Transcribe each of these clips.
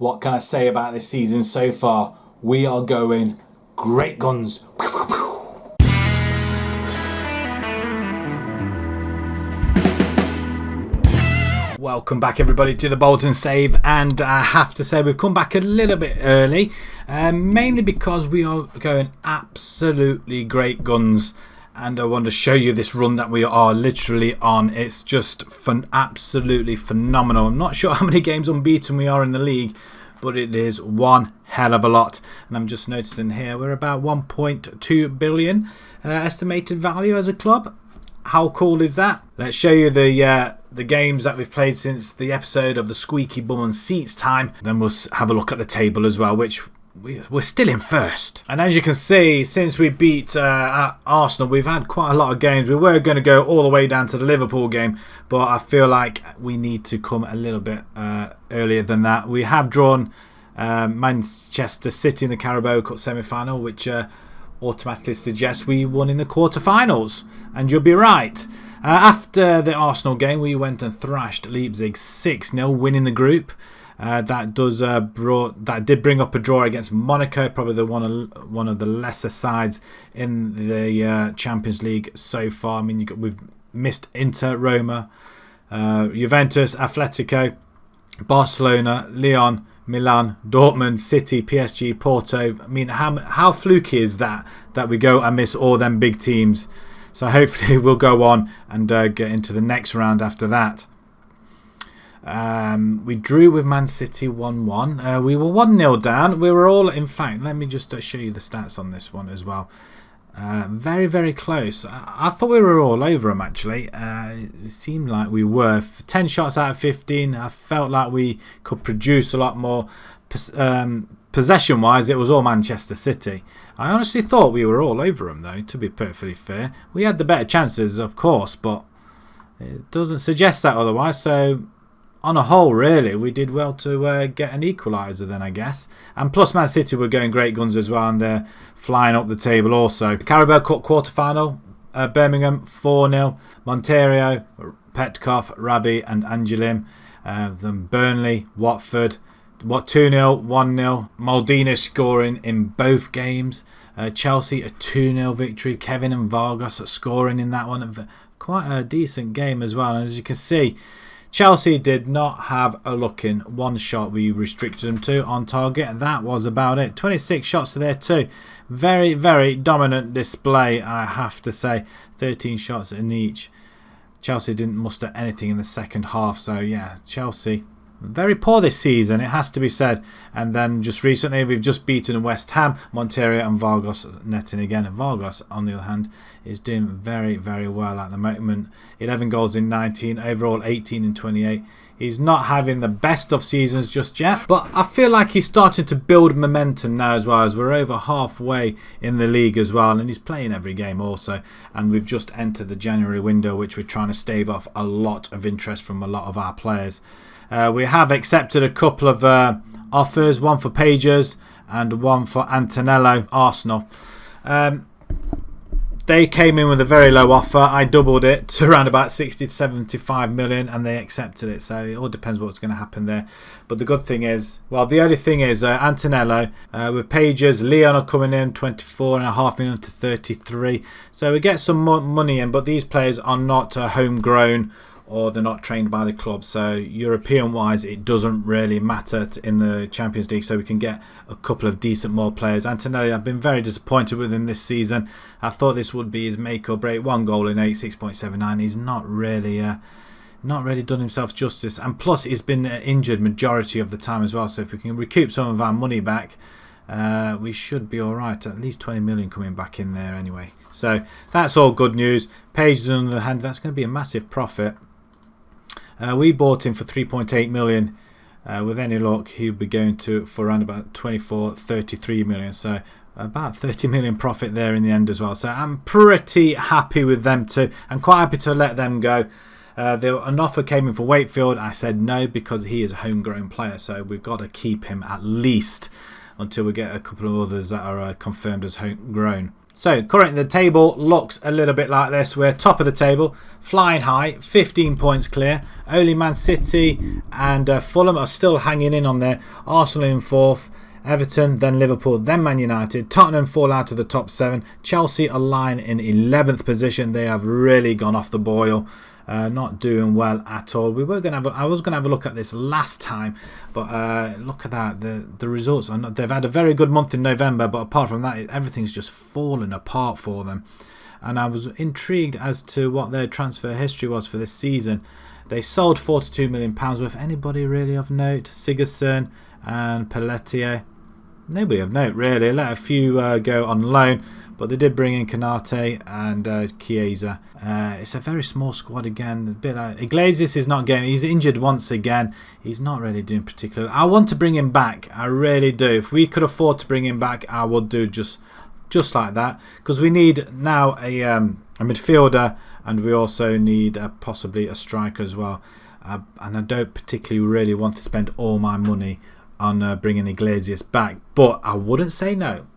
What can I say about this season so far? We are going great guns. Welcome back everybody to the Bolton save, and I have to say we've come back a little bit early, mainly because we are going absolutely great guns, and I want to show you this run that we are literally on. It's just absolutely phenomenal. I'm not sure how many games unbeaten we are in the league, but it is one hell of a lot. And I'm just noticing here we're about 1.2 billion estimated value as a club. How cool is that? Let's show you the games that we've played since the episode of the squeaky bum and seats time. Then we'll have a look at the table as well, which we're still in first. And as you can see, since we beat Arsenal, we've had quite a lot of games. We were going to go all the way down to the Liverpool game, but I feel like we need to come a little bit earlier than that. We have drawn Manchester City in the Carabao Cup semi-final, which automatically suggests we won in the quarter-finals. And you'll be right. After the Arsenal game, we went and thrashed Leipzig 6-0, winning the group. That did bring up a draw against Monaco, probably one of the lesser sides in the Champions League so far. I mean, we've missed Inter, Roma, Juventus, Atletico, Barcelona, Lyon, Milan, Dortmund, City, PSG, Porto. I mean, how fluky is that we go and miss all them big teams? So hopefully we'll go on and get into the next round after that. We drew with Man City 1-1. We were 1-0 down. We were all, in fact, let me just show you the stats on this one as well. Very, very close. I thought we were all over them, actually. It seemed like we were. 10 shots out of 15. I felt like we could produce a lot more. Possession-wise, it was all Manchester City. I honestly thought we were all over them, though, to be perfectly fair. We had the better chances, of course, but it doesn't suggest that otherwise. So, on a whole, really, we did well to get an equaliser then, I guess. And plus, Man City were going great guns as well, and they're flying up the table also. Carabao Cup quarter-final, Birmingham 4-0. Monterio, Petkov, Rabi and Angelim. Then Burnley, Watford, 2-0, 1-0. Maldini scoring in both games. Chelsea, a 2-0 victory. Kevin and Vargas scoring in that one. Quite a decent game as well. And as you can see, Chelsea did not have a look in. One shot we restricted them to on target, and that was about it. 26 shots to their 2. Very, very dominant display, I have to say. 13 shots in each. Chelsea didn't muster anything in the second half. So, yeah, Chelsea very poor this season, it has to be said. And then just recently, we've just beaten West Ham, Monterio and Vargas netting again. And Vargas, on the other hand, is doing very, very well at the moment. 11 goals in 19, overall 18 in 28. He's not having the best of seasons just yet, but I feel like he's starting to build momentum now as well, as we're over halfway in the league as well, and he's playing every game also. And we've just entered the January window, which we're trying to stave off a lot of interest from a lot of our players. We have accepted a couple of offers, one for Pages and one for Antonello, Arsenal. They came in with a very low offer. I doubled it to around about 60 to 75 million, and they accepted it. So it all depends what's going to happen there. But the good thing is, well, the only thing is Antonello with Pages, Leon are coming in 24.5 million to 33. So we get some money in, but these players are not homegrown, or they're not trained by the club. So European-wise, it doesn't really matter in the Champions League, so we can get a couple of decent more players. Antonelli, I've been very disappointed with him this season. I thought this would be his make or break. 1 goal in 8, 6.79. He's not really done himself justice. And plus, he's been injured majority of the time as well. So if we can recoup some of our money back, we should be all right. At least 20 million coming back in there anyway. So that's all good news. Pages, on the other hand, that's going to be a massive profit. We bought him for 3.8 million. With any luck, he'll be going for around about 33 million. So about 30 million profit there in the end as well. So I'm pretty happy with them too. I'm quite happy to let them go. An offer came in for Wakefield. I said no because he is a homegrown player. So we've got to keep him at least. until we get a couple of others that are confirmed as homegrown. So currently the table looks a little bit like this. We're top of the table, flying high, 15 points clear. Only Man City and Fulham are still hanging in on there. Arsenal in 4th, Everton, then Liverpool, then Man United. Tottenham fall out of the top 7. Chelsea are lying in 11th position. They have really gone off the boil. Not doing well at all. I was going to have a look at this last time, but look at that. The results are not. They've had a very good month in November, but apart from that, everything's just fallen apart for them. And I was intrigued as to what their transfer history was for this season. They sold £42 million worth. Anybody really of note? Sigurdsson and Pelletier. Nobody of note really. Let a few go on loan. But they did bring in Kanate and Chiesa. It's a very small squad again. A bit like Iglesias is not going. He's injured once again. He's not really doing particularly. I want to bring him back. I really do. If we could afford to bring him back, I would do just like that. Because we need now a midfielder, and we also need possibly a striker as well. And I don't particularly really want to spend all my money on bringing Iglesias back. But I wouldn't say no.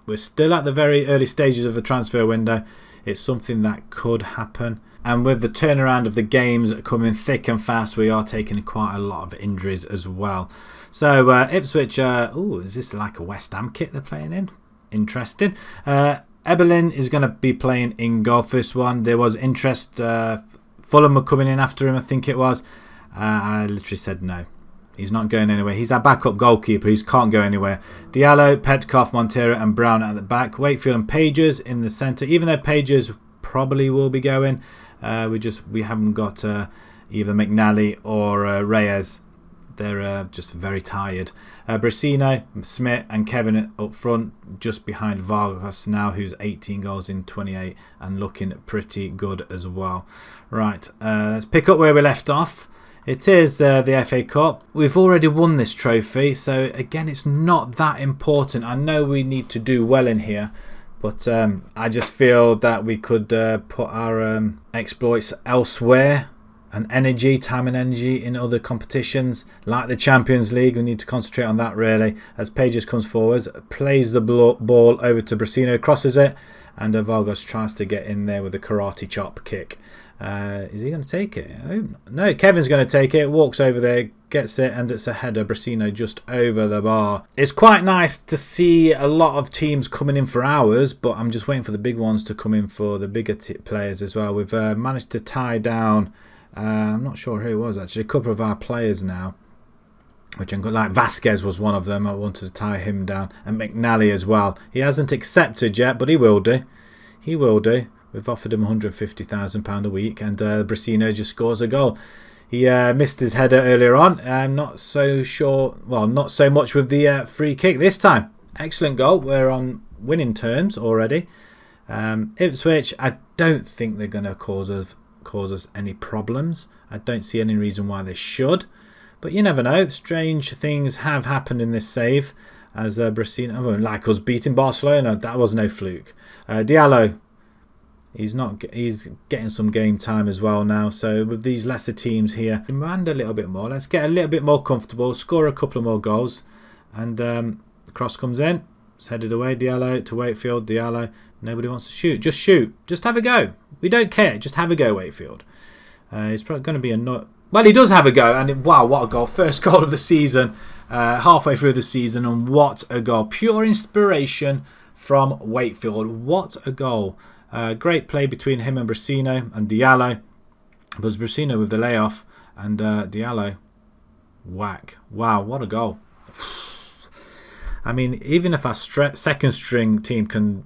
We're still at the very early stages of the transfer window. It's something that could happen. And with the turnaround of the games coming thick and fast, we are taking quite a lot of injuries as well. So Ipswich, is this like a West Ham kit they're playing in? Interesting. Eberlin is going to be playing in goal for this one. There was interest. Fulham were coming in after him, I think it was. I literally said no. He's not going anywhere. He's our backup goalkeeper. He can't go anywhere. Diallo, Petkoff, Montero and Brown at the back. Wakefield and Pages in the centre. Even though Pages probably will be going, we haven't got either McNally or Reyes. They're just very tired. Brasino, Smith and Kevin up front, just behind Vargas now, who's 18 goals in 28 and looking pretty good as well. Right, let's pick up where we left off. It is the FA Cup. We've already won this trophy, so again, it's not that important. I know we need to do well in here, but I just feel that we could put our exploits elsewhere, and time and energy in other competitions like the Champions League. We need to concentrate on that really. As Pages comes forwards, plays the ball over to Brasino, crosses it, and Vargas tries to get in there with a karate chop kick. Is he going to take it? Oh, no, Kevin's going to take it, walks over there, gets it, and it's a header. Brasino just over the bar. It's quite nice to see a lot of teams coming in for ours, but I'm just waiting for the big ones to come in for the bigger players as well. We've managed to tie down, I'm not sure who it was actually, a couple of our players now, which I'm good. Like Vasquez was one of them. I wanted to tie him down, and McNally as well. He hasn't accepted yet, but he will do. He will do. We've offered him £150,000 a week, and Brasino just scores a goal. He missed his header earlier on. I'm not so sure. Well, not so much with the free kick this time. Excellent goal. We're on winning terms already. Ipswich, I don't think they're going to cause us any problems. I don't see any reason why they should. But you never know. Strange things have happened in this save. As Brasino, like us beating Barcelona, that was no fluke. Diallo. He's getting some game time as well now. So with these lesser teams here, demand a little bit more. Let's get a little bit more comfortable. Score a couple of more goals. And the cross comes in. It's headed away. Diallo to Wakefield. Diallo. Nobody wants to shoot. Just shoot. Just have a go. We don't care. Just have a go, Wakefield. He's probably going to be a nut. Well, he does have a go. And wow, what a goal. First goal of the season. Halfway through the season. And what a goal. Pure inspiration from Wakefield. What a goal. Great play between him and Brasino and Diallo. It was Brasino with the layoff, and Diallo, whack. Wow, what a goal. I mean, even if our second string team can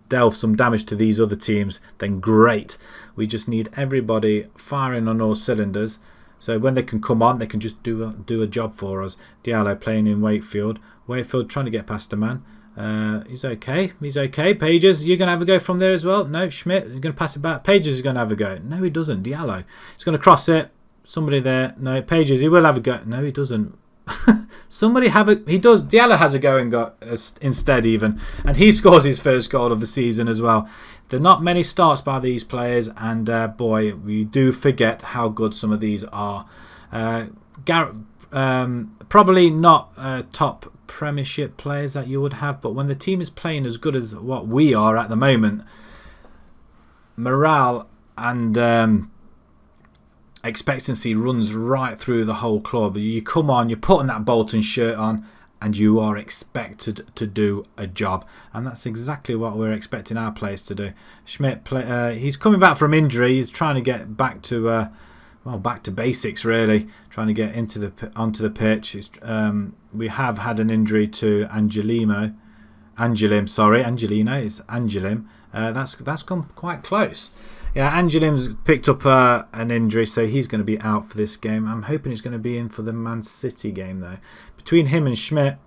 delve some damage to these other teams, then great. We just need everybody firing on all cylinders. So when they can come on, they can just do a job for us. Diallo playing in Wakefield. Wakefield trying to get past the man. He's okay. He's okay. Pages, you're going to have a go from there as well? No, Schmidt, you're going to pass it back. Pages is going to have a go. No, he doesn't. Diallo. He's going to cross it. Somebody there. No, Pages, he will have a go. No, he doesn't. Somebody have a... He does. Diallo has a go and got instead even. And he scores his first goal of the season as well. There are not many starts by these players. And boy, we do forget how good some of these are. Probably not top Premiership players that you would have, but when the team is playing as good as what we are at the moment, morale and expectancy runs right through the whole club. You come on, you're putting that Bolton shirt on, and you are expected to do a job, and that's exactly what we're expecting our players to do. Schmidt, he's coming back from injury. He's trying to get back to back to basics, really, trying to get onto the pitch. We have had an injury to Angelino. It's Angelim. That's gone quite close. Yeah, Angelim's picked up an injury, so he's going to be out for this game. I'm hoping he's going to be in for the Man City game, though. Between him and Schmidt,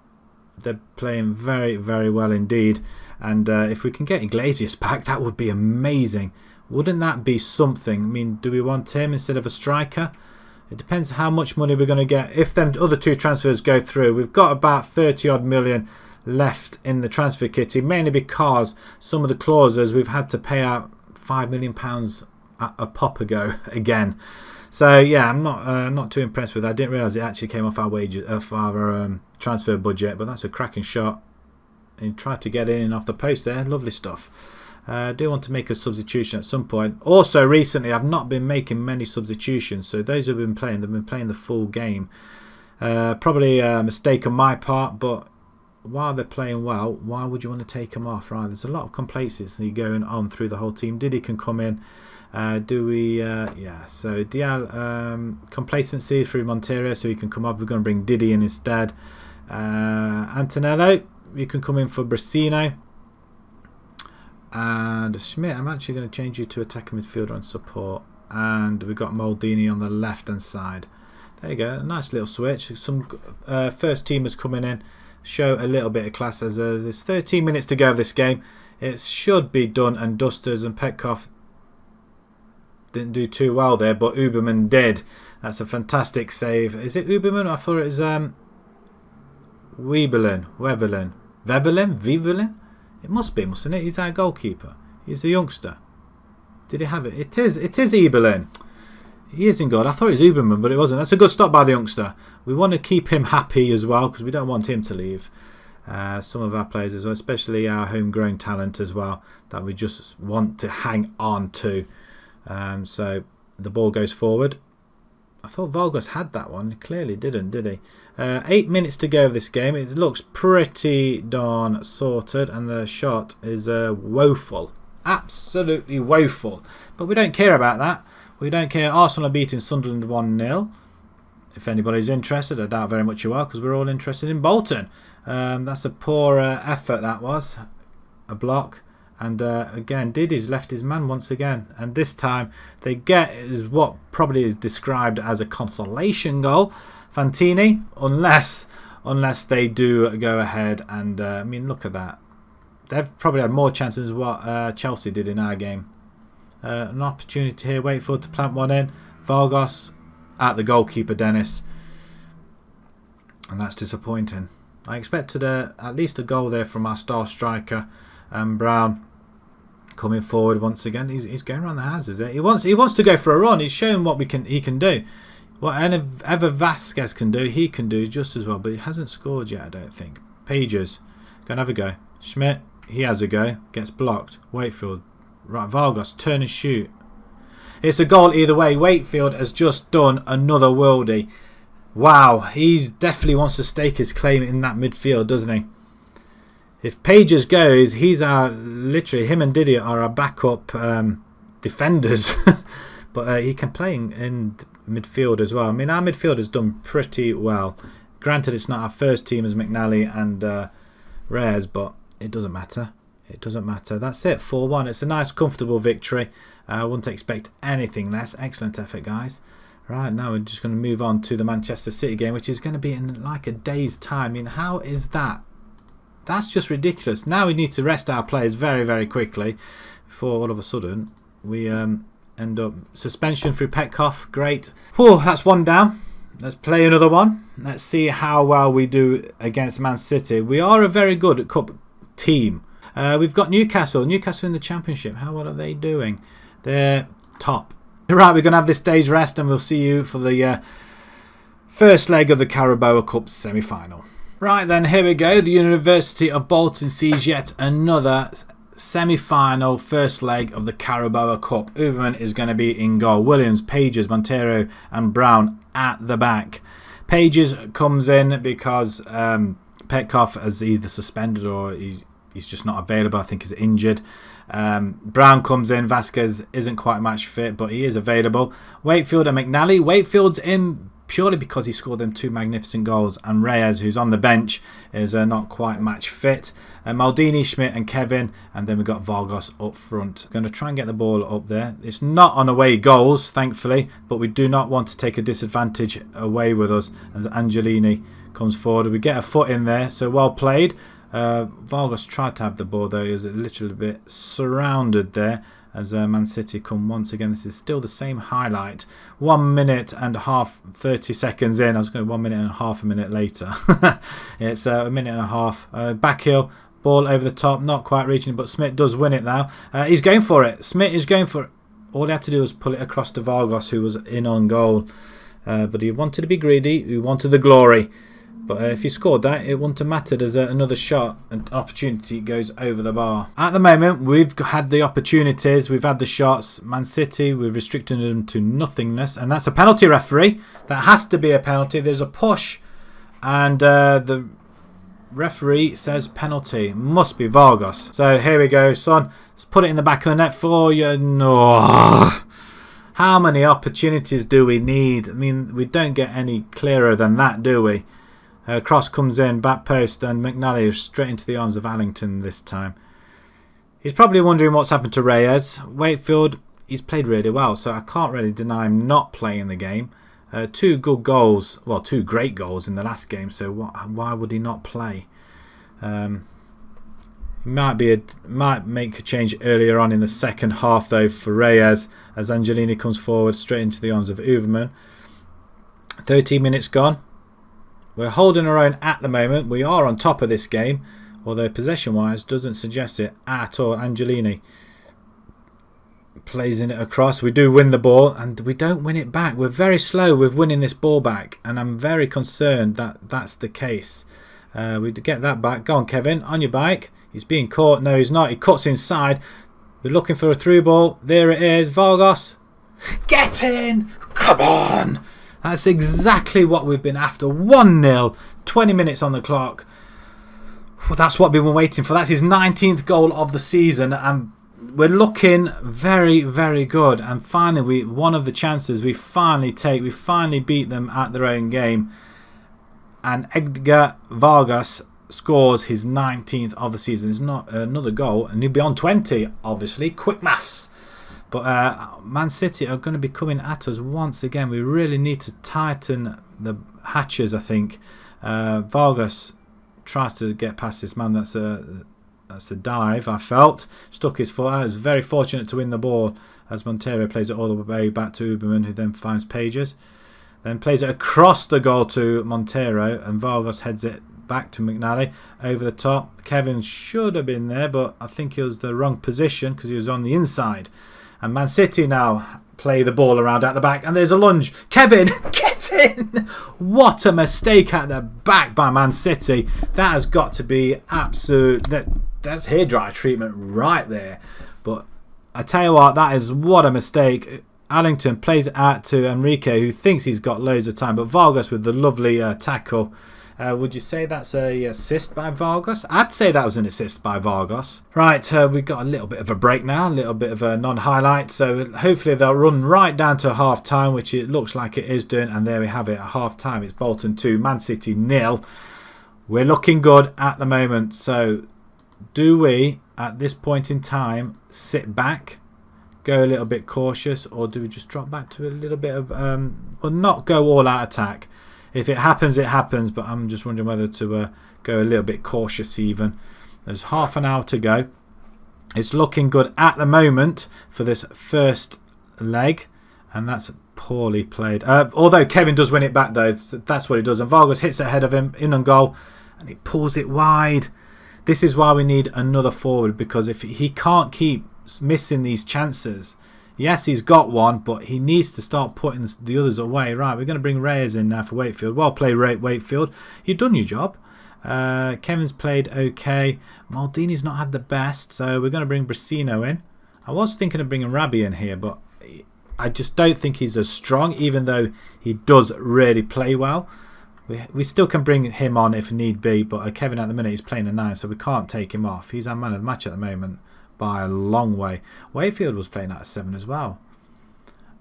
they're playing very, very well indeed. And if we can get Iglesias back, that would be amazing. Wouldn't that be something? I mean, do we want him instead of a striker? It depends how much money we're going to get. If them other two transfers go through, we've got about 30 odd million left in the transfer kitty, mainly because some of the clauses we've had to pay out £5 million a pop ago again. So yeah, I'm not too impressed with that. I didn't realise it actually came off our wages, off our transfer budget, but that's a cracking shot. And tried to get in off the post there. Lovely stuff. I do want to make a substitution at some point. Also, recently, I've not been making many substitutions. So those who have been playing, they've been playing the full game. Probably a mistake on my part, but while they're playing well, why would you want to take them off? Right, there's a lot of complacency going on through the whole team. Diddy can come in. Yeah, so Dial, complacency through Montero, so he can come off. We're going to bring Diddy in instead. Antonello, you can come in for Brasino. And Schmidt, I'm actually going to change you to attacking midfielder and support. And we've got Maldini on the left hand side. There you go, a nice little switch. Some first teamers coming in, show a little bit of class. As there's 13 minutes to go of this game. It should be done and dusters, and Petkov didn't do too well there, but Uberman did. That's a fantastic save. Is it Uberman? I thought it was Weberlin? It must be, mustn't it? He's our goalkeeper. He's a youngster. Did he have it? It is Eberlin. He is in good. I thought it was Uberman, but it wasn't. That's a good stop by the youngster. We want to keep him happy as well, because we don't want him to leave. Some of our players as well, especially our homegrown talent as well, that we just want to hang on to. So the ball goes forward. I thought Vargas had that one. He clearly didn't, did he? 8 minutes to go of this game. It looks pretty darn sorted, and the shot is woeful. Absolutely woeful. But we don't care about that. We don't care. Arsenal are beating Sunderland 1-0. If anybody's interested, I doubt very much you are, because we're all interested in Bolton. That's a poor effort, that was. A block. And again, Diddy's left his man once again. And this time, they get is what probably is described as a consolation goal. Fantini, unless they do go ahead and... I mean, look at that. They've probably had more chances than what Chelsea did in our game. An opportunity here. Waitford to plant one in. Vargas at the goalkeeper, Dennis. And that's disappointing. I expected at least a goal there from our star striker. Brown coming forward once again. He's going around the houses. He wants to go for a run. He's shown what he can do. Whatever Vasquez can do, he can do just as well. But he hasn't scored yet, I don't think. Pages, go and have a go. Schmidt, he has a go. Gets blocked. Wakefield, right. Vargas, turn and shoot. It's a goal either way. Wakefield has just done another worldie. Wow, he definitely wants to stake his claim in that midfield, doesn't he? If Pages goes, he's literally, him and Didier are our backup defenders. But he can play in midfield as well. I mean, our midfield has done pretty well. Granted, it's not our first team as McNally and Rares, but it doesn't matter. It doesn't matter. That's it, 4-1. It's a nice, comfortable victory. I wouldn't expect anything less. Excellent effort, guys. Right, now we're just going to move on to the Manchester City game, which is going to be in like a day's time. I mean, how is that? That's just ridiculous. Now we need to rest our players very, very quickly before all of a sudden we end up suspension through Petkov. Great. Whew, that's one down. Let's play another one. Let's see how well we do against Man City. We are a very good cup team. We've got Newcastle. Newcastle in the Championship. How well are they doing? They're top. Right, we're going to have this day's rest and we'll see you for the first leg of the Carabao Cup semi-final. Right then, here we go. The University of Bolton sees yet another semi-final first leg of the Carabao Cup. Uberman is going to be in goal. Williams, Pages, Montero and Brown at the back. Pages comes in because Petkoff is either suspended or he's just not available. I think he's injured. Brown comes in. Vasquez isn't quite match fit, but he is available. Wakefield and McNally. Wakefield's in purely because he scored them 2 magnificent goals, and Reyes, who's on the bench, is not quite match fit. Maldini, Schmidt and Kevin, and then we've got Vargas up front. Going to try and get the ball up there. It's not on away goals, thankfully, but we do not want to take a disadvantage away with us as Angelini comes forward. We get a foot in there, so well played. Vargas tried to have the ball though. He was a little bit surrounded there as Man City come once again. This is still the same highlight. 1 minute and a half, 30 seconds in. I was going 1 minute and a half a minute later. It's a minute and a half. Back heel, ball over the top, not quite reaching, but Smith does win it now. He's going for it. Smith is going for it. All he had to do was pull it across to Vargas, who was in on goal. But he wanted to be greedy. He wanted the glory. But if he scored that, it wouldn't have mattered as another shot and opportunity goes over the bar. At the moment, we've had the opportunities, we've had the shots. Man City, we've restricted them to nothingness. And that's a penalty, referee. That has to be a penalty. There's a push. And the referee says penalty. Must be Vargas. So here we go, son. Let's put it in the back of the net for you. No. How many opportunities do we need? I mean, we don't get any clearer than that, do we? Cross comes in, back post, and McNally is straight into the arms of Allington this time. He's probably wondering what's happened to Reyes. Wakefield, he's played really well, so I can't really deny him not playing the game. 2 good goals, well, 2 great goals in the last game, so why would he not play? He might make a change earlier on in the second half, though, for Reyes, as Angelini comes forward straight into the arms of Uverman. 13 minutes gone. We're holding our own at the moment. We are on top of this game, although possession-wise doesn't suggest it at all. Angelini plays in it across. We do win the ball, and we don't win it back. We're very slow with winning this ball back, and I'm very concerned that that's the case. We get that back. Go on, Kevin, on your bike. He's being caught. No, he's not. He cuts inside. We're looking for a through ball. There it is. Vargas. Get in! Come on! That's exactly what we've been after. 1-0, 20 minutes on the clock. Well, that's what we've been waiting for. That's his 19th goal of the season, and we're looking very, very good. And finally, one of the chances we finally beat them at their own game. And Edgar Vargas scores his 19th of the season. It's not another goal, and he'll be on 20, obviously. Quick maths. But Man City are going to be coming at us once again. We really need to tighten the hatches, I think. Vargas tries to get past this man. That's a dive, I felt. Stuck his foot out. I was very fortunate to win the ball as Montero plays it all the way back to Uberman, who then finds Pages. Then plays it across the goal to Montero, and Vargas heads it back to McNally over the top. Kevin should have been there, but I think it was the wrong position because he was on the inside. And Man City now play the ball around at the back. And there's a lunge. Kevin, get in! What a mistake at the back by Man City. That has got to be absolute... That's hairdryer treatment right there. But I tell you what, that is what a mistake. Allington plays it out to Enrique, who thinks he's got loads of time. But Vargas with the lovely tackle. Would you say that's a assist by Vargas? I'd say that was an assist by Vargas. Right, we've got a little bit of a break now, a little bit of a non-highlight. So hopefully they'll run right down to half-time, which it looks like it is doing. And there we have it, at half-time. It's Bolton 2, Man City 0. We're looking good at the moment. So do we, at this point in time, sit back, go a little bit cautious, or do we just drop back to a little bit of... well, not go all-out attack. If it happens, it happens, but I'm just wondering whether to go a little bit cautious even. There's half an hour to go. It's looking good at the moment for this first leg, and that's poorly played. Although Kevin does win it back, though. That's what he does. And Vargas hits it ahead of him, in on goal, and he pulls it wide. This is why we need another forward, because if he can't keep missing these chances... Yes, he's got one, but he needs to start putting the others away. Right, we're going to bring Reyes in now for Wakefield. Well played, Wakefield. You've done your job. Kevin's played okay. Maldini's not had the best, so we're going to bring Brasino in. I was thinking of bringing Rabbi in here, but I just don't think he's as strong, even though he does really play well. We still can bring him on if need be, but Kevin at the minute is playing a 9, so we can't take him off. He's our man of the match at the moment by a long way. Wayfield was playing at a 7 as well.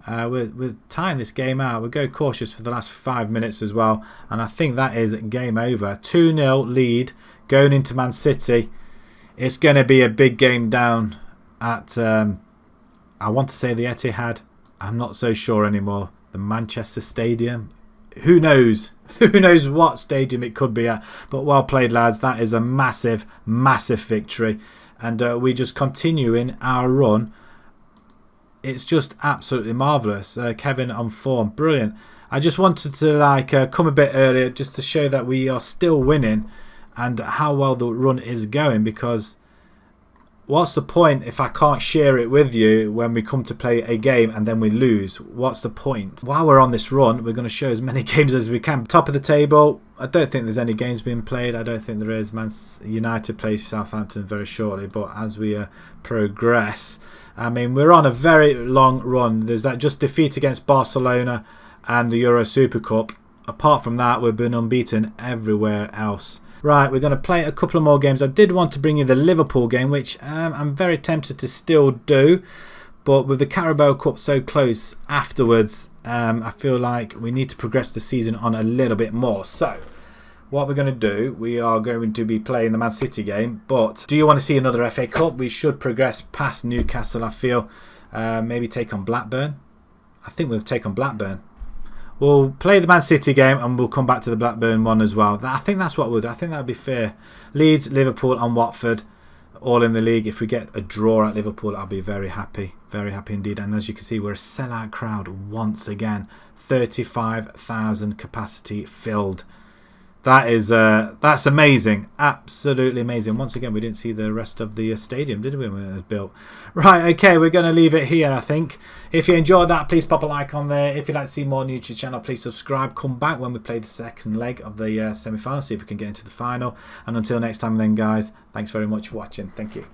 We're tying this game out. We'll go cautious for the last 5 minutes as well, and I think that is game over. 2-0 lead going into Man City. It's going to be a big game down at, I want to say the Etihad. I'm not so sure anymore. The Manchester Stadium. Who knows? Who knows what stadium it could be at. But well played, lads. That is a massive, massive victory. And we just continue in our run. It's just absolutely marvellous. Kevin on form. Brilliant. I just wanted to come a bit earlier just to show that we are still winning and how well the run is going, because what's the point if I can't share it with you when we come to play a game and then we lose? What's the point? While we're on this run, we're going to show as many games as we can. Top of the table, I don't think there's any games being played. I don't think there is. Man United plays Southampton very shortly, but as we progress, I mean, we're on a very long run. There's that just defeat against Barcelona and the Euro Super Cup. Apart from that, we've been unbeaten everywhere else. Right, we're going to play a couple of more games. I did want to bring you the Liverpool game, which I'm very tempted to still do. But with the Carabao Cup so close afterwards, I feel like we need to progress the season on a little bit more. So, what we're going to do, we are going to be playing the Man City game. But do you want to see another FA Cup? We should progress past Newcastle, I feel. Maybe take on Blackburn. I think we'll take on Blackburn. We'll play the Man City game and we'll come back to the Blackburn one as well. I think that's what we'll do. I think that would be fair. Leeds, Liverpool and Watford all in the league. If we get a draw at Liverpool, I'll be very happy. Very happy indeed. And as you can see, we're a sellout crowd once again. 35,000 capacity filled. That is that's amazing. Absolutely amazing. Once again, we didn't see the rest of the stadium, did we, when it was built? Right, okay, we're going to leave it here, I think. If you enjoyed that, please pop a like on there. If you'd like to see more on the YouTube channel, please subscribe. Come back when we play the second leg of the semi-final, see if we can get into the final. And until next time then, guys, thanks very much for watching. Thank you.